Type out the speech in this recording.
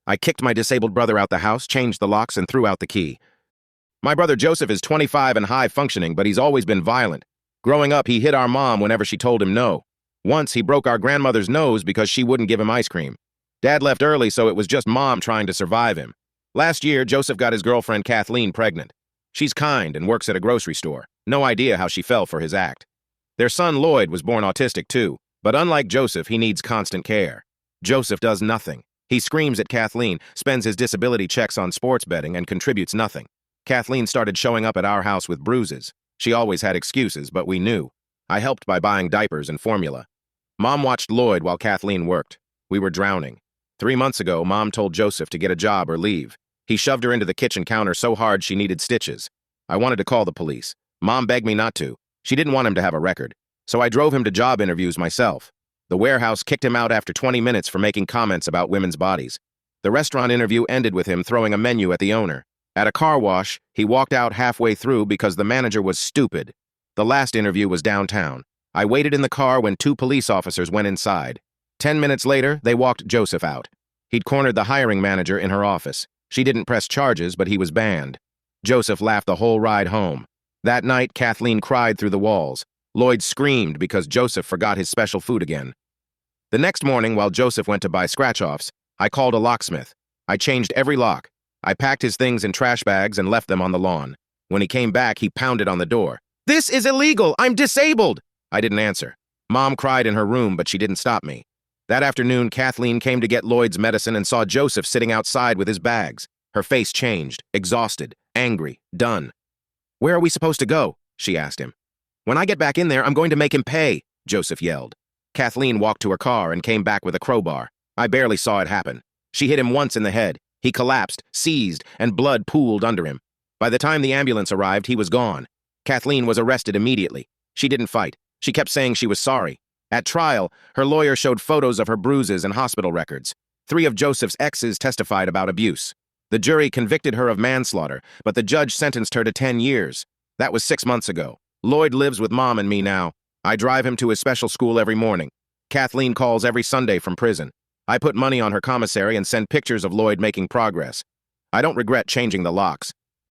I kicked my disabled brother out the house, changed the locks, and threw out the key. My brother Joseph is 25 and high-functioning, but he's always been violent. Growing up, he hit our mom whenever she told him no. Once, he broke our grandmother's nose because she wouldn't give him ice cream. Dad left early, so it was just Mom trying to survive him. Last year, Joseph got his girlfriend Kathleen pregnant. She's kind and works at a grocery store. No idea how she fell for his act. Their son Lloyd was born autistic too, but unlike Joseph, he needs constant care. Joseph does nothing. He screams at Kathleen, spends his disability checks on sports betting, and contributes nothing. Kathleen started showing up at our house with bruises. She always had excuses, but we knew. I helped by buying diapers and formula. Mom watched Lloyd while Kathleen worked. We were drowning. 3 months ago, Mom told Joseph to get a job or leave. He shoved her into the kitchen counter so hard she needed stitches. I wanted to call the police. Mom begged me not to. She didn't want him to have a record. So I drove him to job interviews myself. The warehouse kicked him out after 20 minutes for making comments about women's bodies. The restaurant interview ended with him throwing a menu at the owner. At a car wash, he walked out halfway through because the manager was stupid. The last interview was downtown. I waited in the car when 2 police officers went inside. 10 minutes later, they walked Joseph out. He'd cornered the hiring manager in her office. She didn't press charges, but he was banned. Joseph laughed the whole ride home. That night, Kathleen cried through the walls. Lloyd screamed because Joseph forgot his special food again. The next morning, while Joseph went to buy scratch-offs, I called a locksmith. I changed every lock. I packed his things in trash bags and left them on the lawn. When he came back, he pounded on the door. "This is illegal! I'm disabled!" I didn't answer. Mom cried in her room, but she didn't stop me. That afternoon, Kathleen came to get Lloyd's medicine and saw Joseph sitting outside with his bags. Her face changed, exhausted, angry, done. "Where are we supposed to go?" she asked him. "When I get back in there, I'm going to make him pay," Joseph yelled. Kathleen walked to her car and came back with a crowbar. I barely saw it happen. She hit him once in the head. He collapsed, seized, and blood pooled under him. By the time the ambulance arrived, he was gone. Kathleen was arrested immediately. She didn't fight. She kept saying she was sorry. At trial, her lawyer showed photos of her bruises and hospital records. 3 of Joseph's exes testified about abuse. The jury convicted her of manslaughter, but the judge sentenced her to 10 years. That was 6 months ago. Lloyd lives with Mom and me now. I drive him to his special school every morning. Kathleen calls every Sunday from prison. I put money on her commissary and send pictures of Lloyd making progress. I don't regret changing the locks.